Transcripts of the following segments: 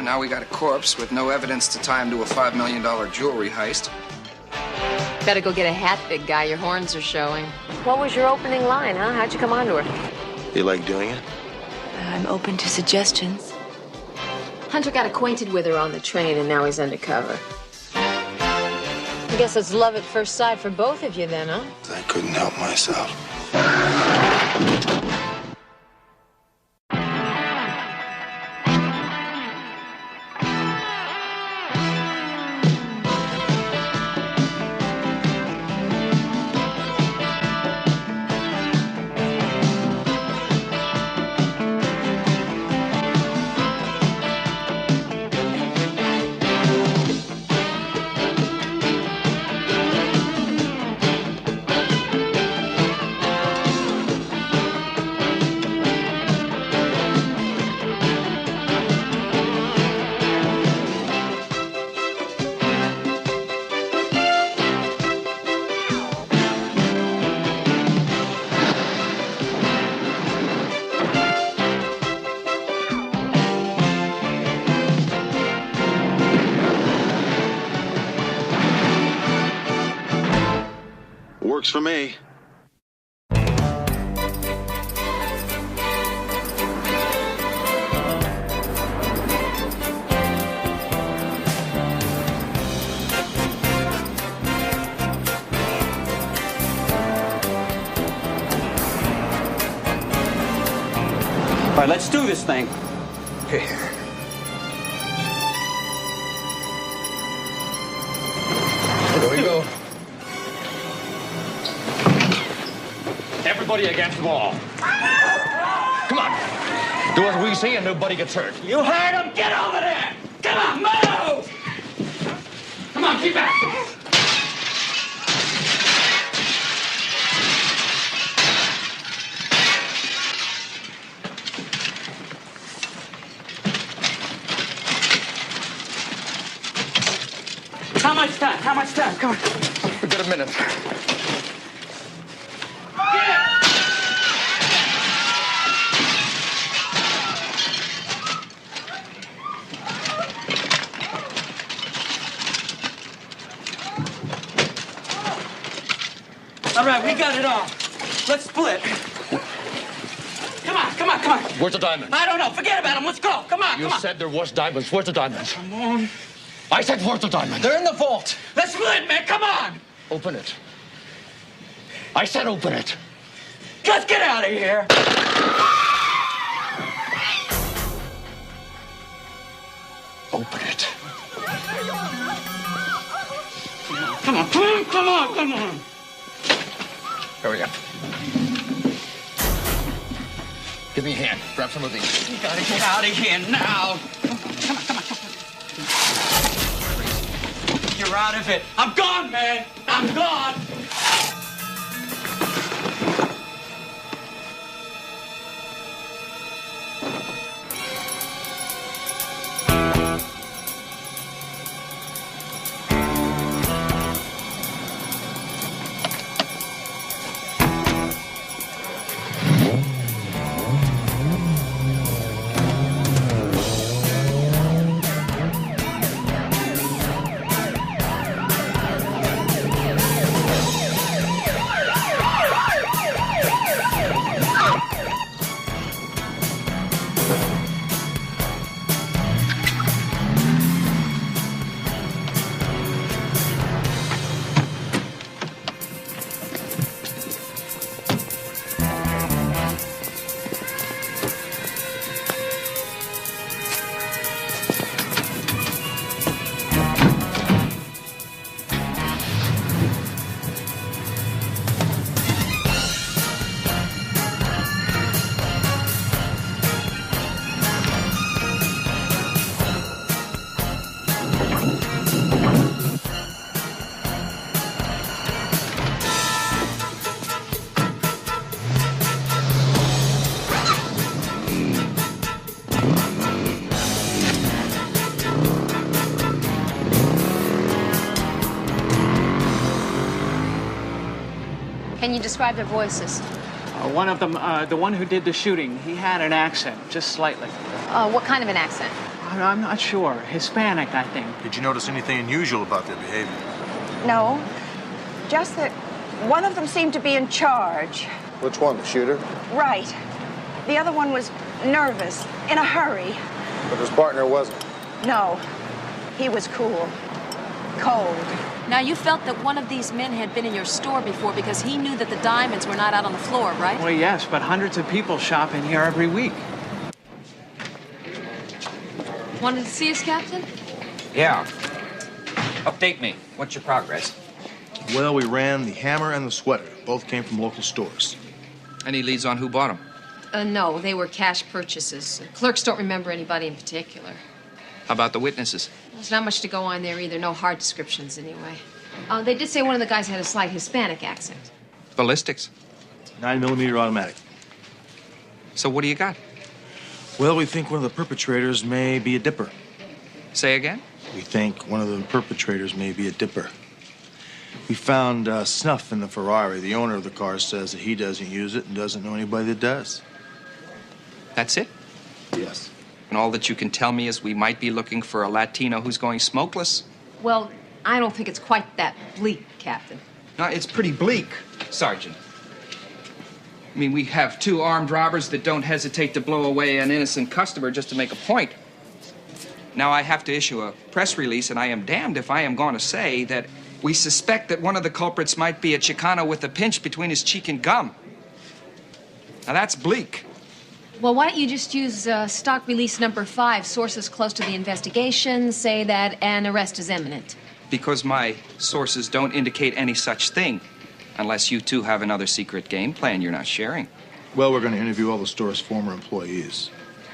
And now we got a corpse with no evidence to tie him to a $5 million jewelry heist. Better go get a hat, big guy. Your horns are showing. What was your opening line, huh? How'd you come onto her? You like doing it? I'm open to suggestions. Hunter got acquainted with her on the train, and now he's undercover. I guess it's love at first sight for both of you then, huh? I couldn't help myself. Works for me. All right, let's do this thing. Here. Here we go. Everybody against the wall. Come on. Do as we say and nobody gets hurt. You heard him! Get over there! Come on, move! Come on, keep back. How much time? How much time? Come on. We've got a minute. All right, we got it all. Let's split. Come on, come on, come on. Where's the diamonds? I don't know. Forget about them. Let's go. Come on, You come on. said there was diamonds. Where's the diamonds? Come on. I said where's the diamonds? They're in the vault. Let's split, man. Come on. Open it. I said open it. Let's get out of here. Open it. Come on, come on, come on, come on. Here we go. Give me a hand. Grab some of these. You gotta get out of here now. Come on, come on, come on. You're out of it. I'm gone, man. I'm gone. Can you describe their voices? One of them, the one who did the shooting, he had an accent, just slightly. What kind of an accent? I'm not sure. Hispanic, I think. Did you notice anything unusual about their behavior? No, just that one of them seemed to be in charge. Which one, the shooter? Right. The other one was nervous, in a hurry. But his partner wasn't. No, he was cool, cold. Now, you felt that one of these men had been in your store before because he knew that the diamonds were not out on the floor, right? Well, yes, but hundreds of people shop in here every week. Wanted to see us, Captain? Yeah. Update me. What's your progress? Well, we ran the hammer and the sweater. Both came from local stores. Any leads on who bought them? No, they were cash purchases. Clerks don't remember anybody in particular. How about the witnesses? There's not much to go on there either. No hard descriptions, anyway. They did say one of the guys had a slight Hispanic accent. Ballistics. 9mm automatic. So what do you got? Well, we think one of the perpetrators may be a dipper. Say again? We think one of the perpetrators may be a dipper. We found snuff in the Ferrari. The owner of the car says that he doesn't use it and doesn't know anybody that does. That's it? Yes. And all that you can tell me is we might be looking for a Latino who's going smokeless? Well, I don't think it's quite that bleak, Captain. No, it's pretty bleak, Sergeant. I mean, we have two armed robbers that don't hesitate to blow away an innocent customer just to make a point. Now I have to issue a press release, and I am damned if I am going to say that we suspect that one of the culprits might be a Chicano with a pinch between his cheek and gum. Now that's bleak. Well, why don't you just use stock release number 5, sources close to the investigation, say that an arrest is imminent. Because my sources don't indicate any such thing. Unless you two have another secret game plan you're not sharing. Well, we're going to interview all the store's former employees.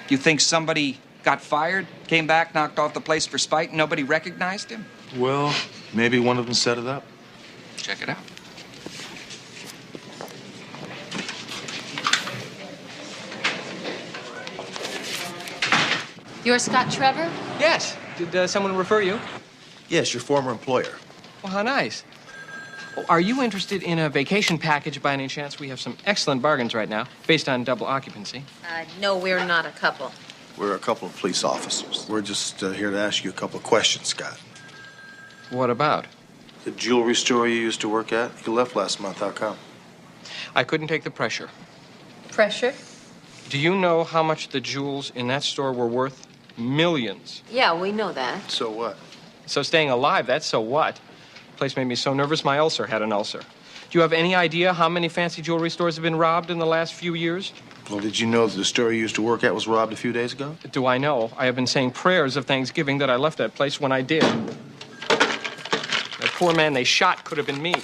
You think somebody got fired, came back, knocked off the place for spite, and nobody recognized him? Well, maybe one of them set it up. Check it out. You're Scott Trevor? Yes. Did someone refer you? Yes, your former employer. Well, how nice. Oh, are you interested in a vacation package by any chance? We have some excellent bargains right now, based on double occupancy. No, we're not a couple. We're a couple of police officers. We're just here to ask you a couple of questions, Scott. What about? The jewelry store you used to work at, you left last month. How come? I couldn't take the pressure. Pressure? Do you know how much the jewels in that store were worth? Millions. Yeah, we know that. So what? So staying alive, that's so what? The place made me so nervous my ulcer had an ulcer. Do you have any idea how many fancy jewelry stores have been robbed in the last few years? Well, did you know that the store you used to work at was robbed a few days ago? Do I know? I have been saying prayers of thanksgiving that I left that place when I did. The poor man they shot could have been me.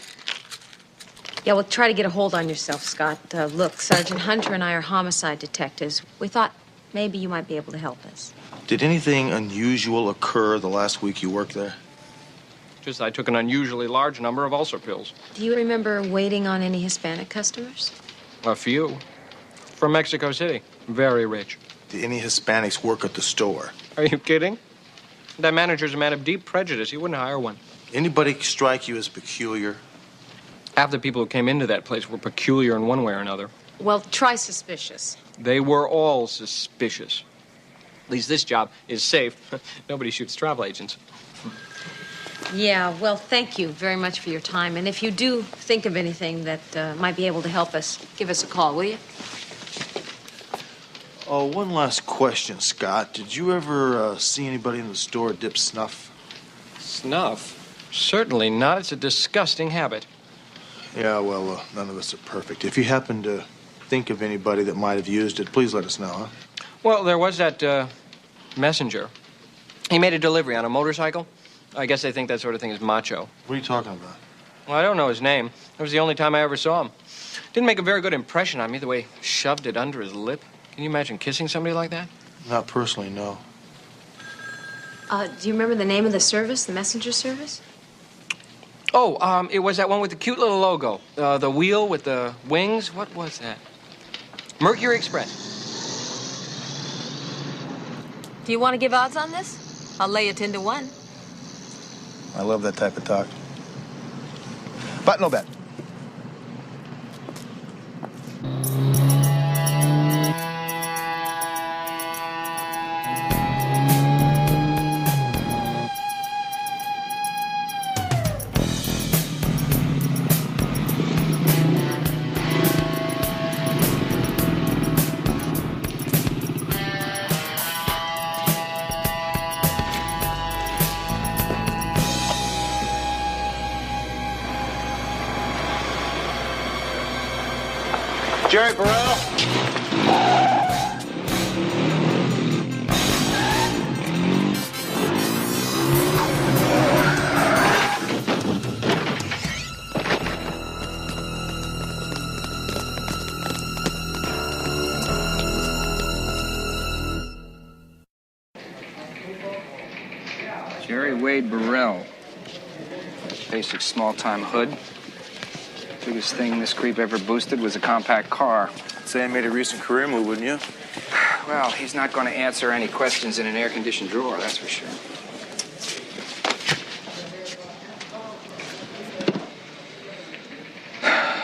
Yeah, well, try to get a hold on yourself, Scott. Look, Sergeant Hunter and I are homicide detectives. We thought maybe you might be able to help us. Did anything unusual occur the last week you worked there? Just I took an unusually large number of ulcer pills. Do you remember waiting on any Hispanic customers? A few. From Mexico City. Very rich. Did any Hispanics work at the store? Are you kidding? That manager's a man of deep prejudice. He wouldn't hire one. Anybody strike you as peculiar? Half the people who came into that place were peculiar in one way or another. Well, try suspicious. They were all suspicious. At least this job is safe. Nobody shoots travel agents. Yeah, well, thank you very much for your time. And if you do think of anything that might be able to help us, give us a call, will you? Oh, one last question, Scott. Did you ever see anybody in the store dip snuff? Snuff? Certainly not. It's a disgusting habit. Yeah, well, none of us are perfect. If you happen to think of anybody that might have used it, please let us know, huh? Well, there was that messenger. He made a delivery on a motorcycle. I guess they think that sort of thing is macho. What are you talking about? Well, I don't know his name. It was the only time I ever saw him. Didn't make a very good impression on me, the way he shoved it under his lip. Can you imagine kissing somebody like that? Not personally, no. Do you remember the name of the service, the messenger service? Oh, it was that one with the cute little logo. The wheel with the wings. What was that? Mercury Express. Do you want to give odds on this? I'll lay it 10 to 1. I love that type of talk. But no bet. Jerry Burrell? Jerry Wade Burrell. Basic small-time hood. Biggest thing this creep ever boosted was a compact car. Say I made a recent career move, wouldn't you? Well, he's not going to answer any questions in an air-conditioned drawer, that's for sure.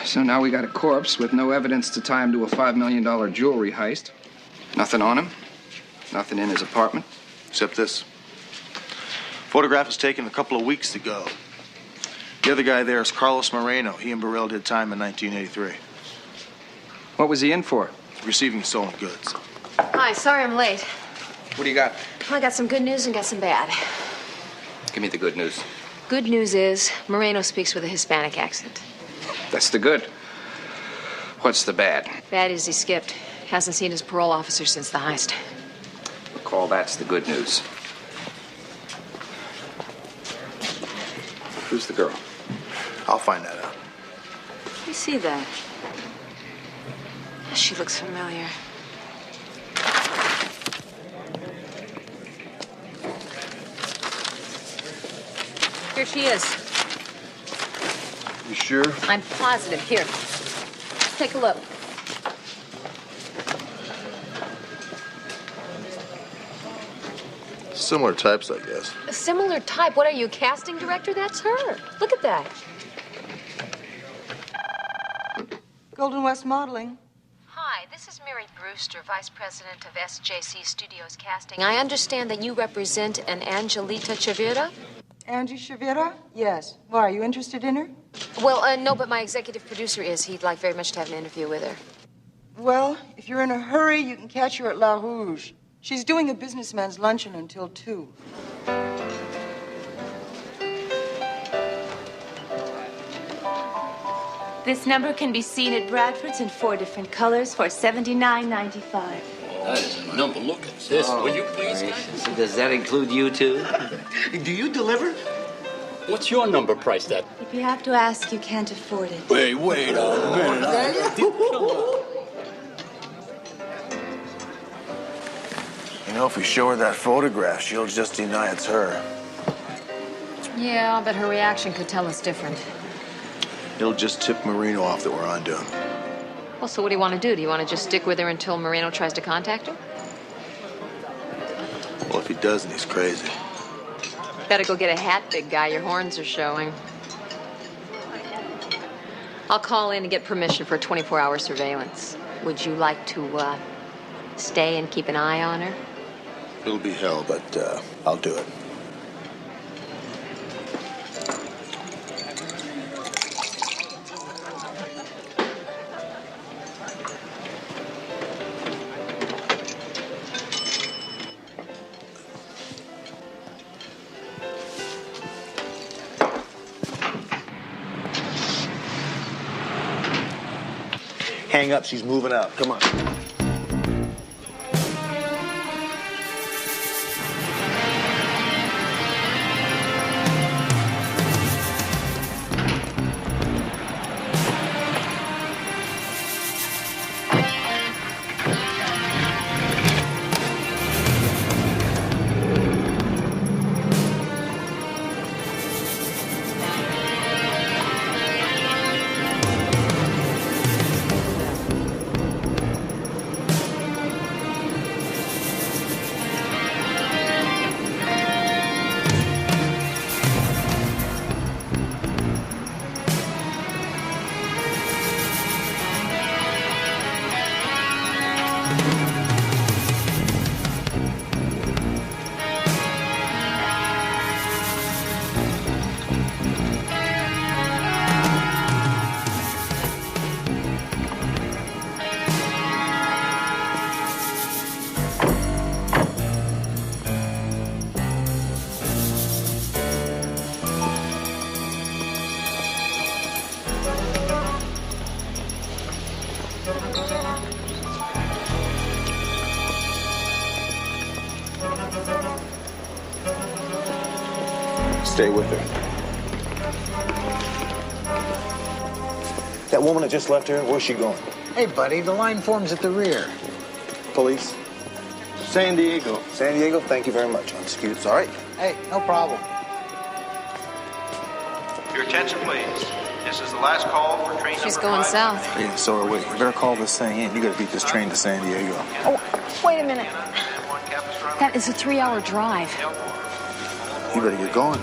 So now we got a corpse with no evidence to tie him to a $5 million jewelry heist. Nothing on him. Nothing in his apartment. Except this. Photograph was taken a couple of weeks ago. The other guy there is Carlos Moreno. He and Burrell did time in 1983. What was he in for? Receiving stolen goods. Hi, sorry I'm late. What do you got? I got some good news and got some bad. Give me the good news. Good news is Moreno speaks with a Hispanic accent. That's the good. What's the bad? Bad is he skipped. Hasn't seen his parole officer since the heist. Recall that's the good news. Who's the girl? I'll find that out. Let me see that. She looks familiar. Here she is. You sure? I'm positive. Here. Take a look. Similar types, I guess. A similar type. What are you, casting director? That's her. Look at that. Golden West Modeling. Hi, this is Mary Brewster, Vice President of SJC Studios Casting. I understand that you represent an Angelita Chavira? Angie Chavira? Yes. Why, are you interested in her? Well, no, but my executive producer is. He'd like very much to have an interview with her. Well, if you're in a hurry, you can catch her at La Rouge. She's doing a businessman's luncheon until 2. This number can be seen at Bradford's in 4 different colors for $79.95. That is a number. Look at this. Will you please? So does that include you, too? Do you deliver? What's your number priced at? If you have to ask, you can't afford it. Wait a minute. You know, if we show her that photograph, she'll just deny it's her. Yeah, but her reaction could tell us different. It'll just tip Marino off that we're onto him. Well, so what do you want to do? Do you want to just stick with her until Moreno tries to contact her? Well, if he doesn't, he's crazy. Better go get a hat, big guy. Your horns are showing. I'll call in and get permission for 24-hour surveillance. Would you like to, stay and keep an eye on her? It'll be hell, but I'll do it. Hang up, she's moving out. Come on. stay with her. That woman that just left here, where's she going? Hey, buddy, the line forms at the rear. Police? San Diego. San Diego, thank you very much. Excuse, all right? Hey, no problem. Your attention, please. This is the last call for train She's number going 5. south. Yeah, so are we. We better call this thing in. You gotta beat this train to San Diego. Oh, wait a minute. That is a 3-hour drive. You better get going.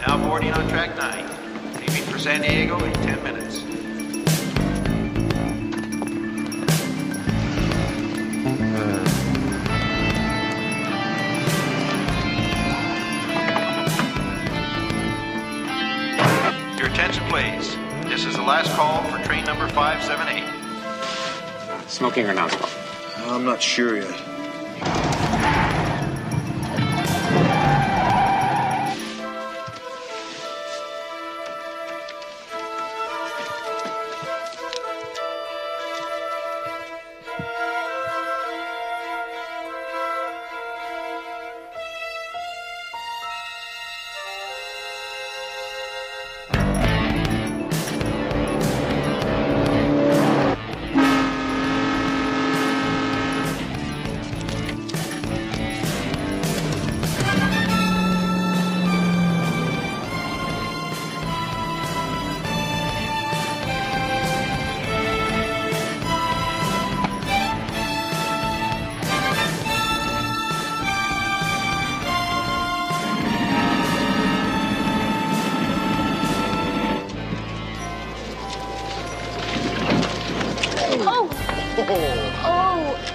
Now boarding on track 9. Leaving for San Diego in 10 minutes. Your attention, please. This is the last call for train number 578. Smoking or not smoking? I'm not sure yet.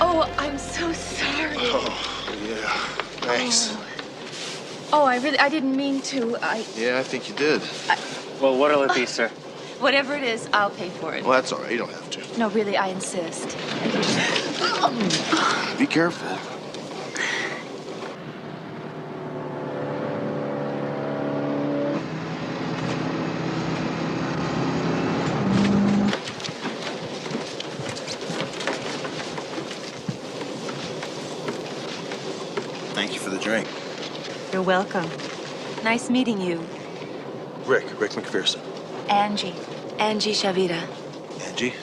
Oh, I'm so sorry. Oh, yeah. Thanks. Oh, I didn't mean to. Yeah, I think you did. Well, what'll it be, sir? Whatever it is, I'll pay for it. Well, that's all right. You don't have to. No, really, I insist. Be careful. Thank you for the drink. You're welcome. Nice meeting you. Rick McPherson. Angie Shavita. Angie,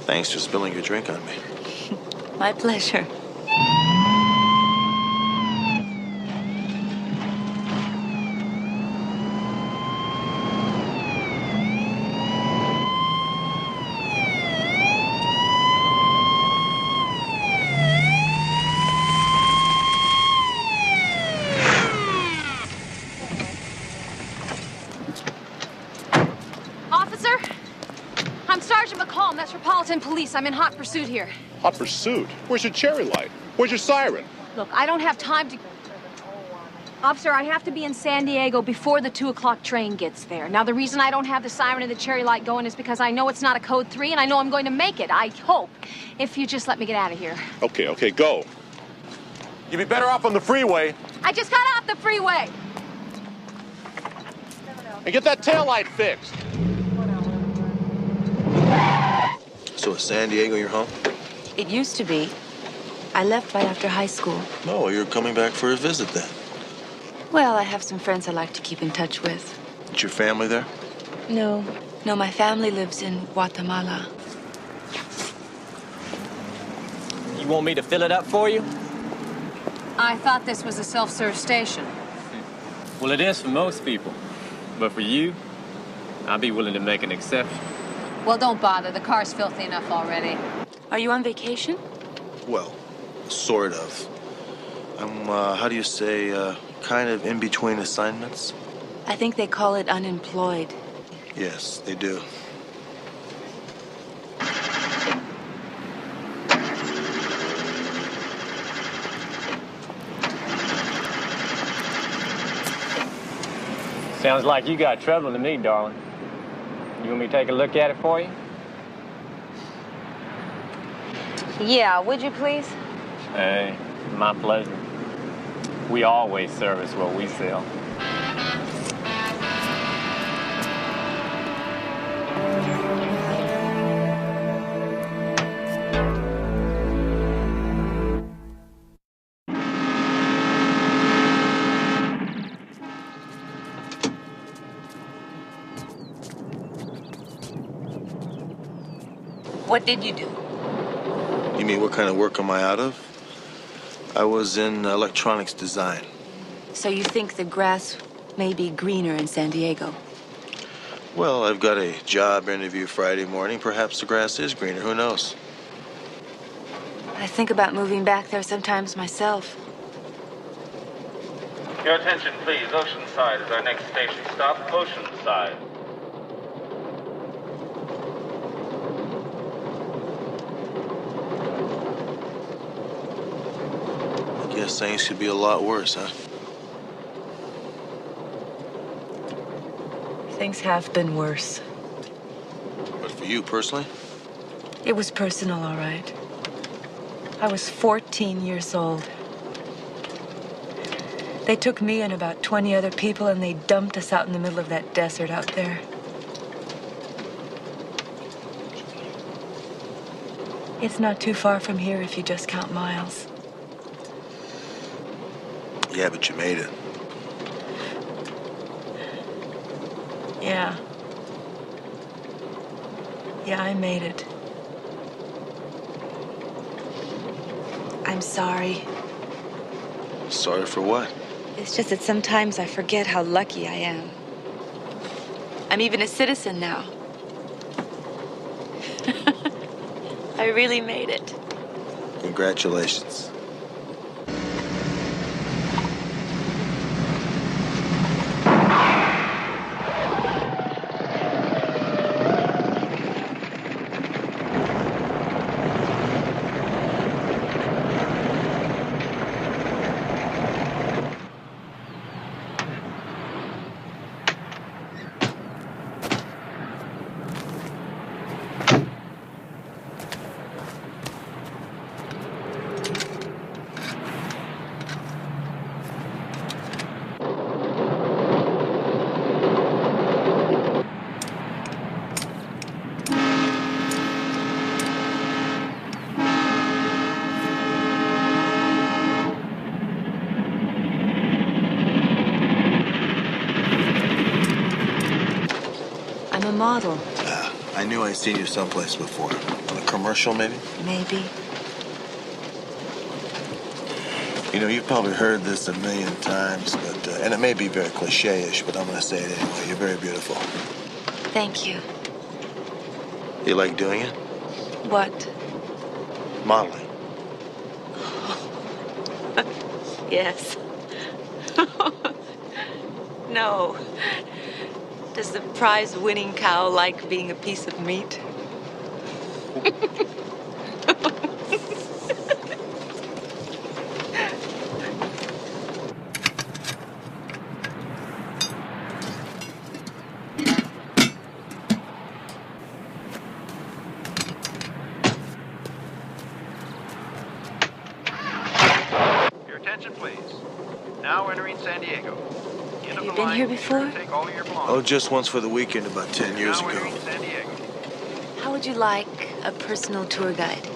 thanks for spilling your drink on me. My pleasure. Officer, I'm Sergeant McCall, Metropolitan Police. I'm in hot pursuit here. Hot pursuit? Where's your cherry light? Where's your siren? Look, I don't have time to... Officer, I have to be in San Diego before the 2 o'clock train gets there. Now, the reason I don't have the siren and the cherry light going is because I know it's not a code 3, and I know I'm going to make it. I hope. If you just let me get out of here. Okay, go. You'd be better off on the freeway. I just got off the freeway. And get that taillight fixed. So is San Diego your home? It used to be. I left right after high school. No, you're coming back for a visit then. Well, I have some friends I like to keep in touch with. Is your family there? No, my family lives in Guatemala. You want me to fill it up for you? I thought this was a self-serve station. Well, it is for most people. But for you, I'd be willing to make an exception. Well, don't bother. The car's filthy enough already. Are you on vacation? Well, sort of. I'm, how do you say, kind of in between assignments? I think they call it unemployed. Yes, they do. Sounds like you got trouble to me, darling. You want me to take a look at it for you? Yeah, would you please? Hey, my pleasure. We always service what we sell. What did you do? You mean what kind of work am I out of? I was in electronics design. So you think the grass may be greener in San Diego? Well, I've got a job interview Friday morning. Perhaps the grass is greener. Who knows? I think about moving back there sometimes myself. Your attention, please. Oceanside is our next station stop. Oceanside. I guess things could be a lot worse, huh? Things have been worse. But for you personally? It was personal, all right. I was 14 years old. They took me and about 20 other people and they dumped us out in the middle of that desert out there. It's not too far from here if you just count miles. Yeah, but you made it. Yeah. Yeah, I made it. I'm sorry. Sorry for what? It's just that sometimes I forget how lucky I am. I'm even a citizen now. I really made it. Congratulations. I'm a model. I knew I'd seen you someplace before. On a commercial, maybe? Maybe. You know, you've probably heard this a million times, but and it may be very cliche-ish, but I'm going to say it anyway. You're very beautiful. Thank you. You like doing it? What? Modeling. Yes. No. Does the prize-winning cow like being a piece of meat? Your attention, please. Now entering San Diego. Have you been here before? Take all your belongings. Oh, just once for the weekend about 10 years Now ago. entering San Diego. How would you like a personal tour guide?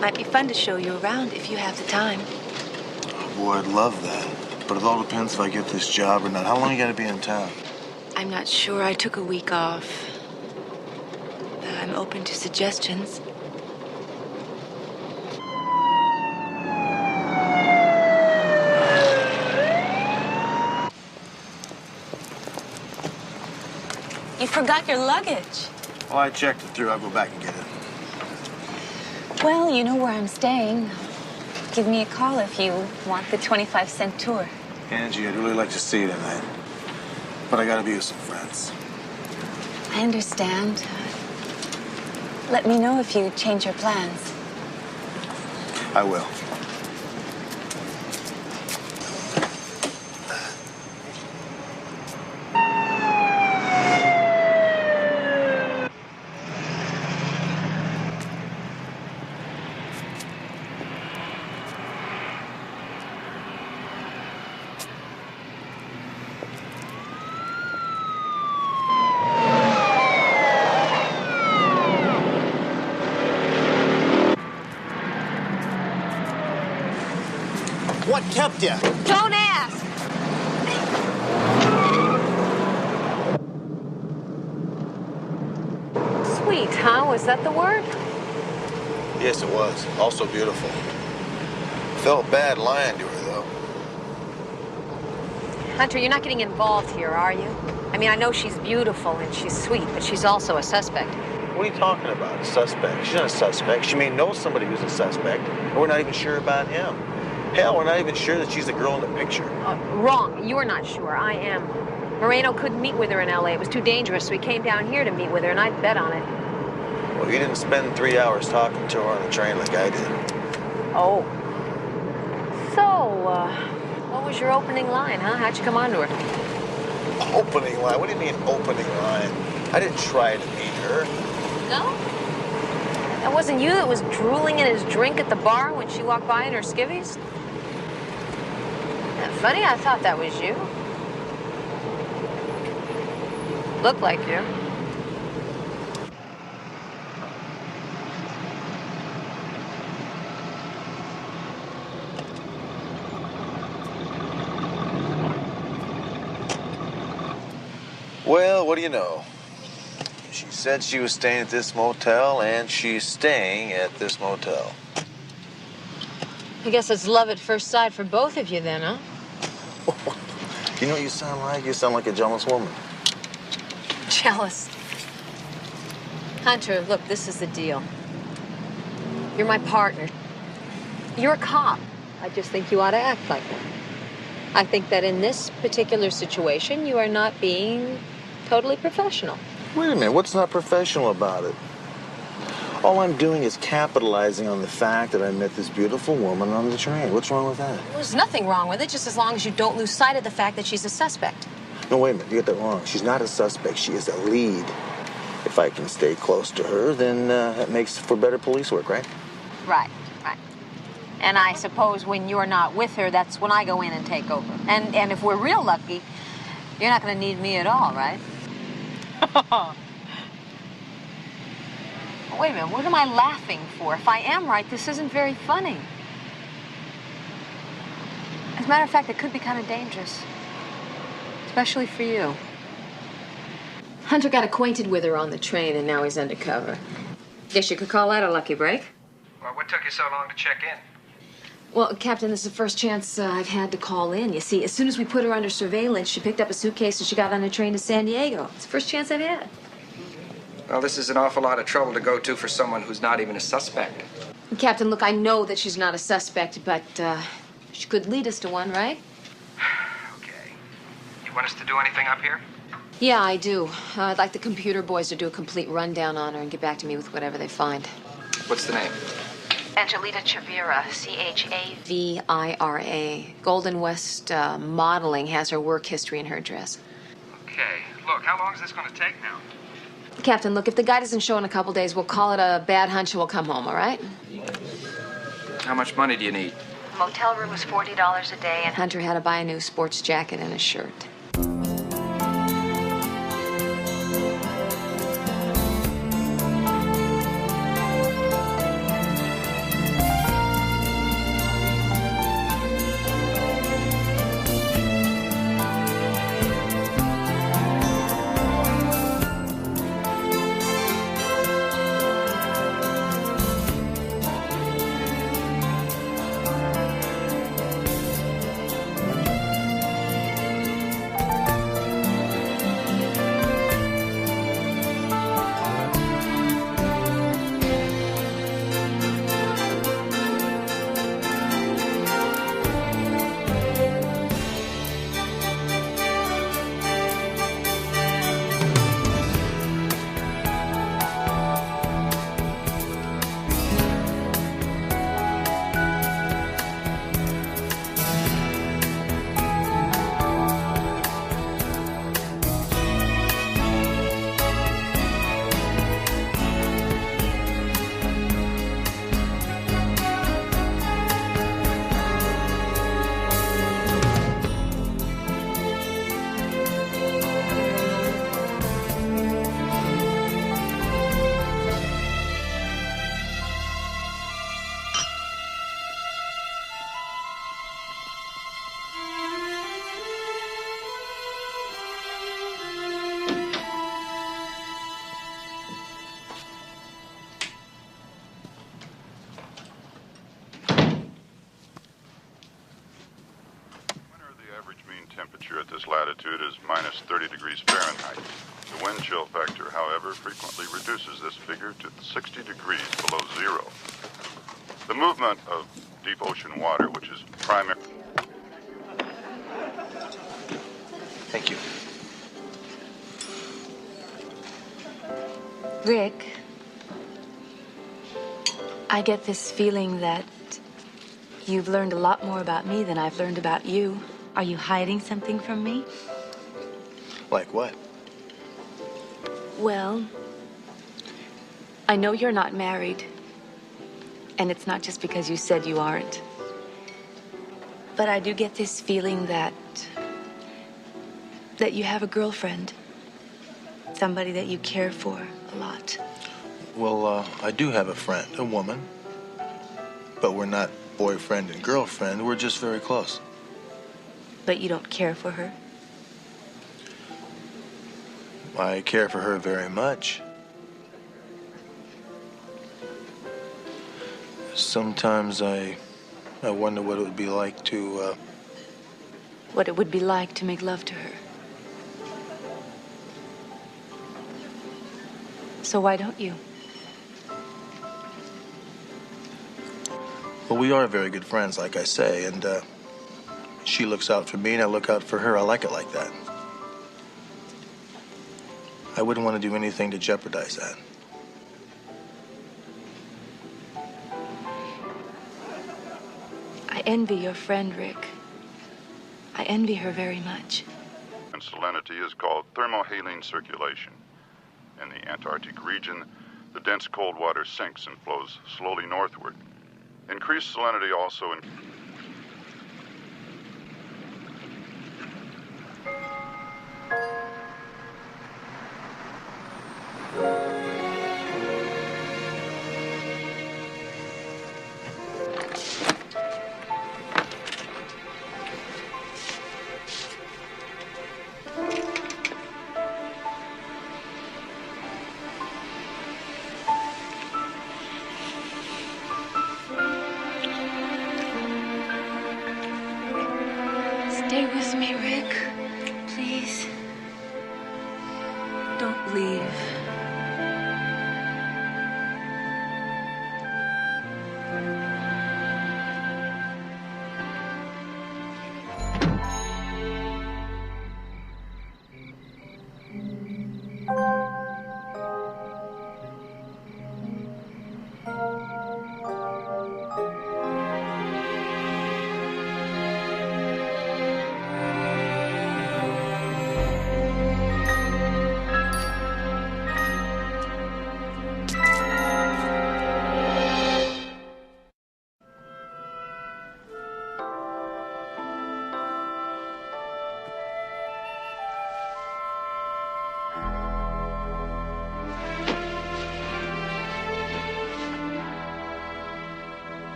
Might be fun to show you around if you have the time. Oh, boy, I'd love that. But it all depends if I get this job or not. How long you got to be in town? I'm not sure. I took a week off. I'm open to suggestions. You forgot your luggage. Well, I checked it through. I'll go back and get it. Well, you know where I'm staying. Give me a call if you want the 25-cent tour. Angie, I'd really like to see you tonight. But I got to be with some friends. I understand. Let me know if you change your plans. I will. What kept you? Don't ask. that the word? Yes, it was. Also beautiful. Felt bad lying to her, though. Hunter, you're not getting involved here, are you? I mean, I know she's beautiful and she's sweet, but she's also a suspect. What are you talking about? A suspect? She's not a suspect. She may know somebody who's a suspect, and we're not even sure about him. Hell, we're not even sure that she's the girl in the picture. Wrong. You're not sure. I am. Moreno couldn't meet with her in L.A. It was too dangerous, so he came down here to meet with her, and I'd bet on it. Well, you didn't spend 3 hours talking to her on the train like I did. Oh. So, what was your opening line, huh? How'd you come on to her? Opening line? What do you mean opening line? I didn't try to meet her. No? That wasn't you that was drooling in his drink at the bar when she walked by in her skivvies? Isn't that funny? I thought that was you. Looked like you. Well, what do you know? She said she was staying at this motel, and she's staying at this motel. I guess it's love at first sight for both of you then, huh? You know what you sound like? You sound like a jealous woman. Jealous. Hunter, look, this is the deal. You're my partner. You're a cop. I just think you ought to act like one. I think that in this particular situation, you are not being totally professional. Wait a minute, what's not professional about it? All I'm doing is capitalizing on the fact that I met this beautiful woman on the train. What's wrong with that? There's nothing wrong with it, just as long as you don't lose sight of the fact that she's a suspect. No, wait a minute, you get that wrong. She's not a suspect, she is a lead. If I can stay close to her, then that makes for better police work, right? Right, right. And I suppose when you're not with her, that's when I go in and take over. And if we're real lucky, you're not going to need me at all, right? Wait a minute, what am I laughing for? If I am right, this isn't very funny. As a matter of fact, it could be kind of dangerous. Especially for you. Hunter got acquainted with her on the train, and now he's undercover. Guess you could call that a lucky break. Well, what took you so long to check in? Well, Captain, this is the first chance I've had to call in. You see, as soon as we put her under surveillance, she picked up a suitcase and she got on a train to San Diego. It's the first chance I've had. Well, this is an awful lot of trouble to go to for someone who's not even a suspect. Captain, look, I know that she's not a suspect, but she could lead us to one, right? Okay. You want us to do anything up here? Yeah, I do. I'd like the computer boys to do a complete rundown on her and get back to me with whatever they find. What's the name? Angelita Chavira, Chavira. Golden West Modeling has her work history in her address. Okay. Look, how long is this going to take now? Captain, look, if the guy doesn't show in a couple days, we'll call it a bad hunch and we'll come home, all right? How much money do you need? The motel room was $40 a day, and Hunter had to buy a new sports jacket and a shirt. latitude is minus 30 degrees Fahrenheit. The wind chill factor, however, frequently reduces this figure to 60 degrees below zero. The movement of deep ocean water, which is primary... Thank you. Rick, I get this feeling that you've learned a lot more about me than I've learned about you. Are you hiding something from me? Like what? Well, I know you're not married. And it's not just because you said you aren't. But I do get this feeling that you have a girlfriend. Somebody that you care for a lot. Well, I do have a friend, a woman. But we're not boyfriend and girlfriend. We're just very close. But you don't care for her? I care for her very much. Sometimes I wonder what it would be like to, What it would be like to make love to her. So why don't you? Well, we are very good friends, like I say, and, she looks out for me and I look out for her. I like it like that. I wouldn't want to do anything to jeopardize that. I envy your friend, Rick. I envy her very much. And salinity is called thermohaline circulation. In the Antarctic region, the dense cold water sinks and flows slowly northward. Increased salinity also Stay with me, Rick. Please. Don't leave.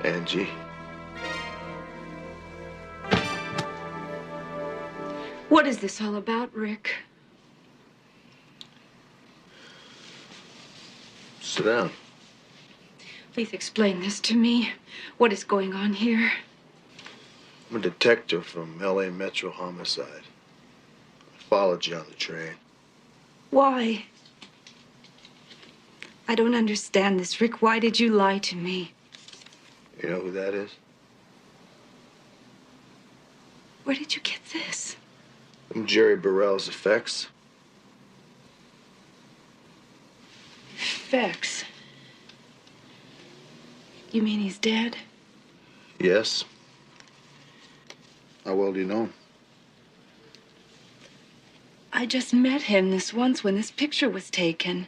Angie. What is this all about, Rick? Sit down. Please explain this to me. What is going on here? I'm a detective from L.A. Metro Homicide. I followed you on the train. Why? I don't understand this, Rick. Why did you lie to me? You know who that is? Where did you get this? From Jerry Burrell's effects. Effects? You mean he's dead? Yes. How well do you know him? I just met him this once when this picture was taken.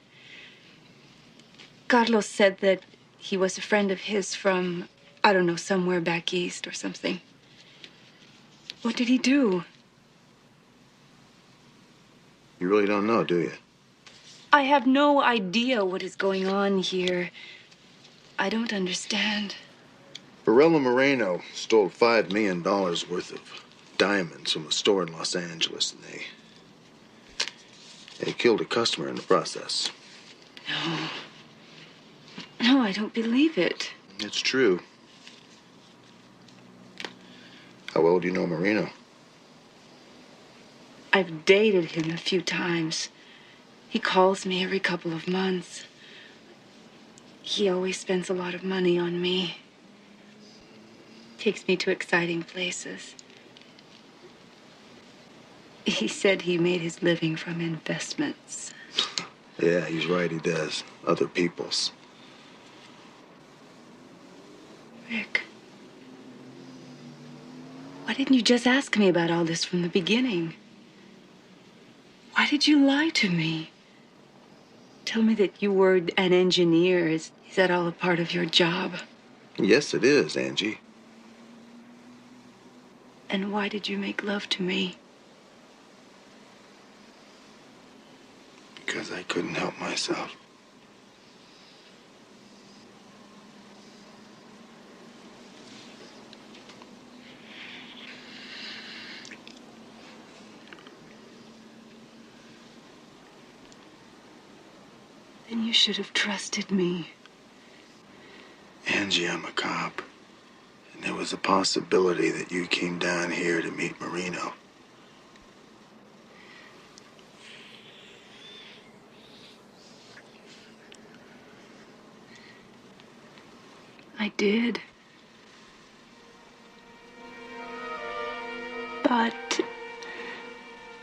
Carlos said that he was a friend of his from, I don't know, somewhere back east or something. What did he do? You really don't know, do you? I have no idea what is going on here. I don't understand. Burrell Moreno stole $5 million worth of diamonds from a store in Los Angeles, and they killed a customer in the process. No. No, I don't believe it. It's true. How well do you know Moreno? I've dated him a few times. He calls me every couple of months. He always spends a lot of money on me. Takes me to exciting places. He said he made his living from investments. Yeah, he's right, he does. Other people's. Rick, why didn't you just ask me about all this from the beginning? Why did you lie to me? Tell me that you were an engineer. Is that all a part of your job? Yes, it is, Angie. And why did you make love to me? Because I couldn't help myself. Then you should have trusted me. Angie, I'm a cop. And there was a possibility that you came down here to meet Marino. I did. But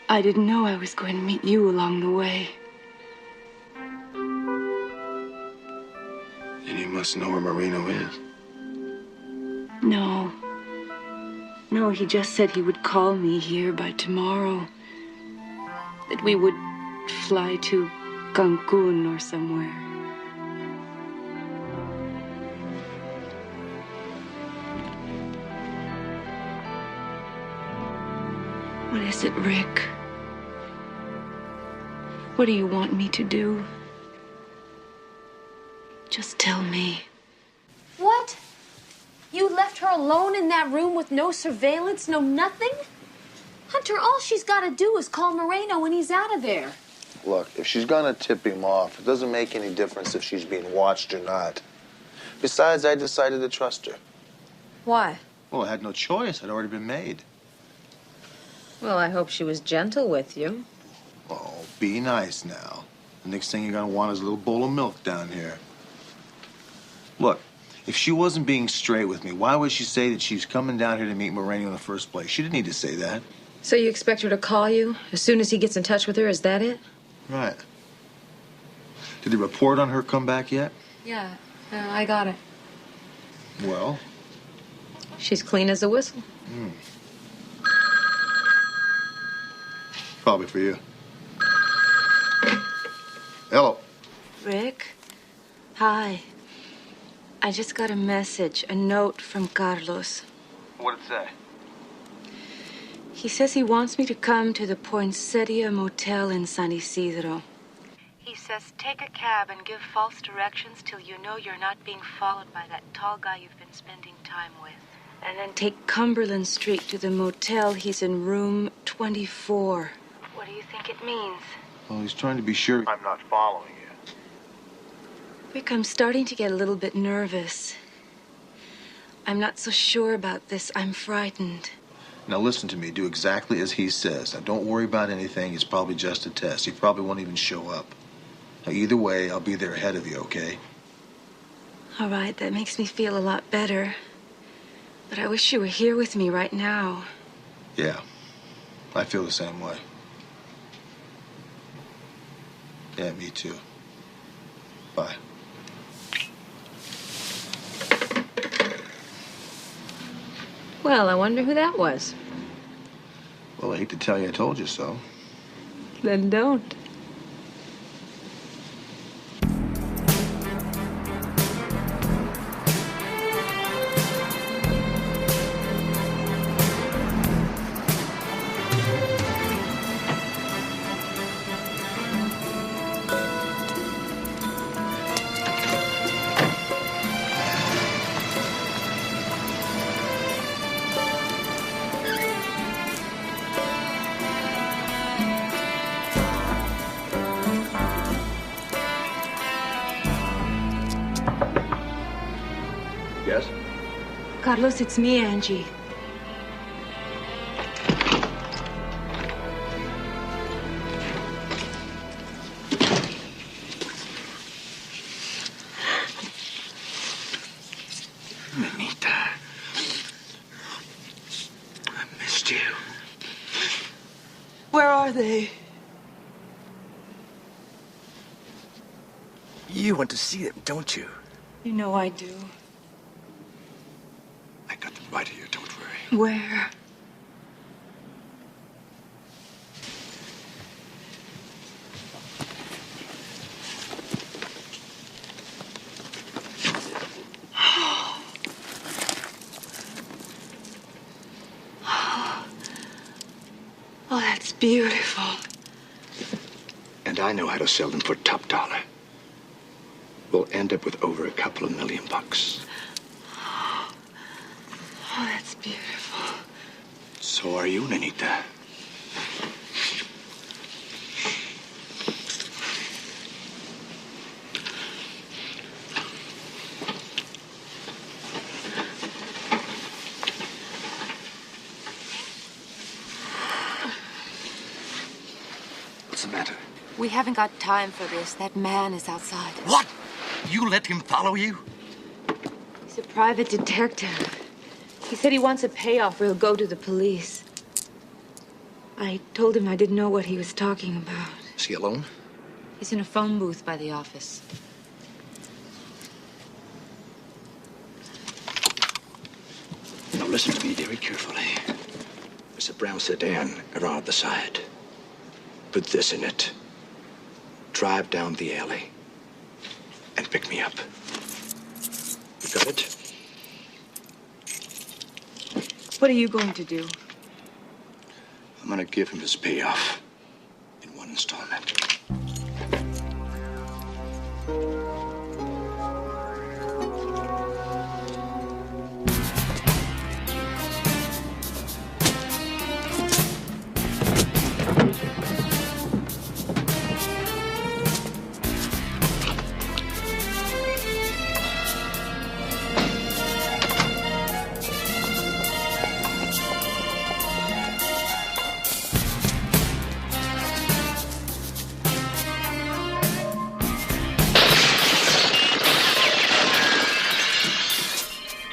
I didn't know I was going to meet you along the way. And you must know where Marino is. No. No, he just said he would call me here by tomorrow. That we would fly to Cancun or somewhere. What is it, Rick? What do you want me to do? Just tell me. What? You left her alone in that room with no surveillance, no nothing? Hunter, all she's got to do is call Moreno when he's out of there. Look, if she's gonna tip him off, it doesn't make any difference if she's being watched or not. Besides, I decided to trust her. Why? Well, I had no choice. I'd already been made. Well, I hope she was gentle with you. Oh, be nice now. The next thing you're gonna want is a little bowl of milk down here. Look, if she wasn't being straight with me, why would she say that she's coming down here to meet Moreno in the first place? She didn't need to say that. So you expect her to call you as soon as he gets in touch with her? Is that it? Right. Did the report on her come back yet? Yeah, I got it. Well? She's clean as a whistle. Probably for you. Hello. Rick? Hi. I just got a message, a note from Carlos. What'd it say? He says he wants me to come to the Poinsettia Motel in San Isidro. He says take a cab and give false directions till you know you're not being followed by that tall guy you've been spending time with. And then take Cumberland Street to the motel. He's in room 24. What do you think it means? Well, he's trying to be sure I'm not following you. Rick, I'm starting to get a little bit nervous. I'm not so sure about this. I'm frightened. Now listen to me. Do exactly as he says. Now don't worry about anything. It's probably just a test. He probably won't even show up. Now either way, I'll be there ahead of you, okay? All right, that makes me feel a lot better. But I wish you were here with me right now. Yeah, I feel the same way. Yeah, me too. Bye. Well, I wonder who that was. Well, I hate to tell you I told you so. Then don't. Yes? Carlos, it's me, Angie. Anita. I missed you. Where are they? You want to see them, don't you? You know I do. I got them right here, don't worry. Where? Oh, that's beautiful. And I know how to sell them for top dollar. We'll end up with over $2 million. Oh, that's beautiful. So are you, Anita. What's the matter? We haven't got time for this. That man is outside. What? You let him follow you? He's a private detective. He said he wants a payoff or he'll go to the police. I told him I didn't know what he was talking about. Is he alone? He's in a phone booth by the office. Now listen to me very carefully. There's a brown sedan around the side. Put this in it. Drive down the alley and pick me up. You got it? What are you going to do? I'm gonna give him his payoff in one installment.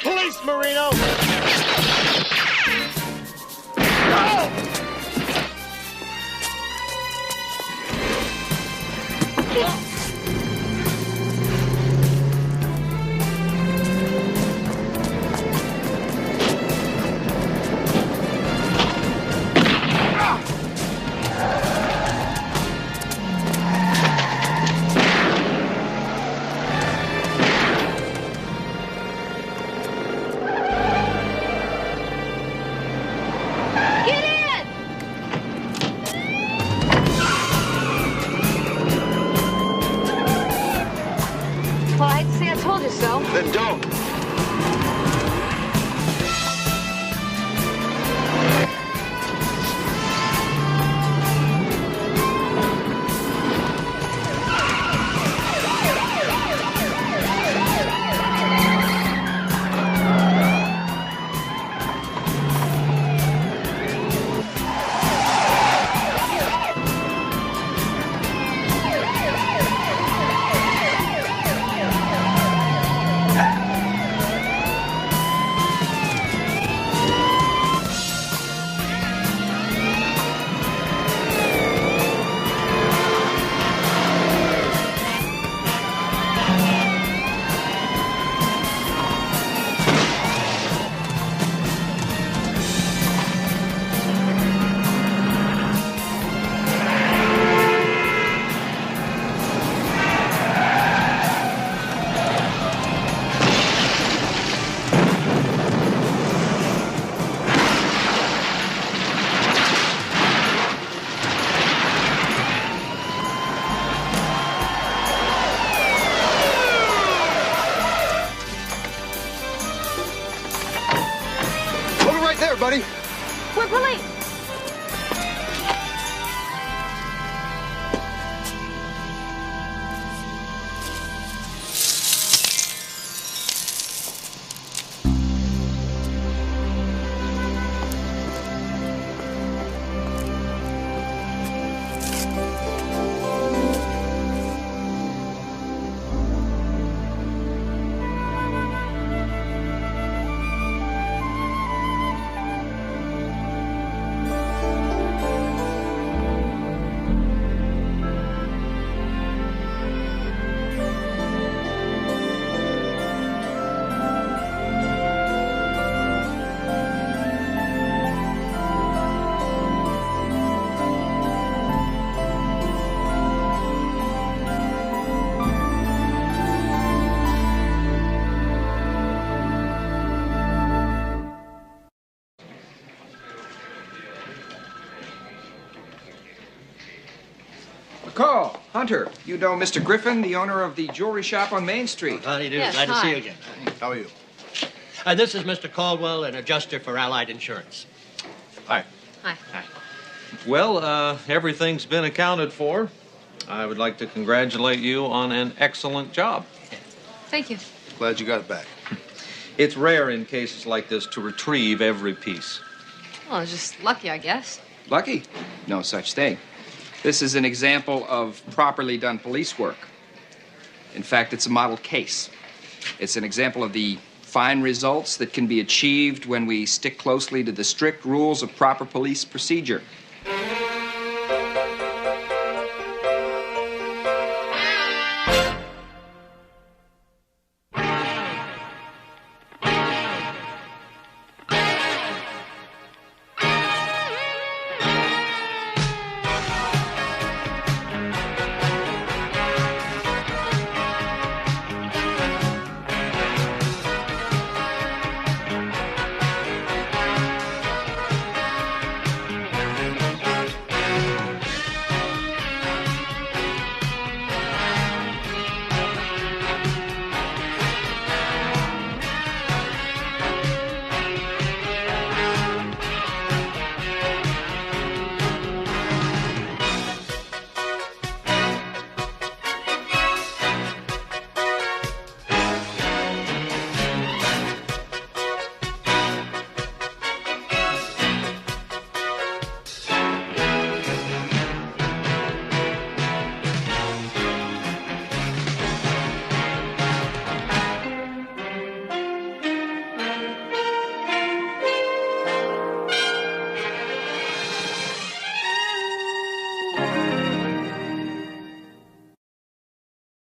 Police, Marino! Get in! Well, I'd say I told you so. Then don't. Hold it right there, buddy. We're police. Hunter, you know Mr. Griffin, the owner of the jewelry shop on Main Street. How do you do? Yes, Glad to see hi. you again. How are you? This is Mr. Caldwell, an adjuster for Allied Insurance. Hi. Hi. Well, everything's been accounted for. I would like to congratulate you on an excellent job. Thank you. Glad you got it back. It's rare in cases like this to retrieve every piece. Well, I was just lucky, I guess. Lucky? No such thing. This is an example of properly done police work. In fact, it's a model case. It's an example of the fine results that can be achieved when we stick closely to the strict rules of proper police procedure.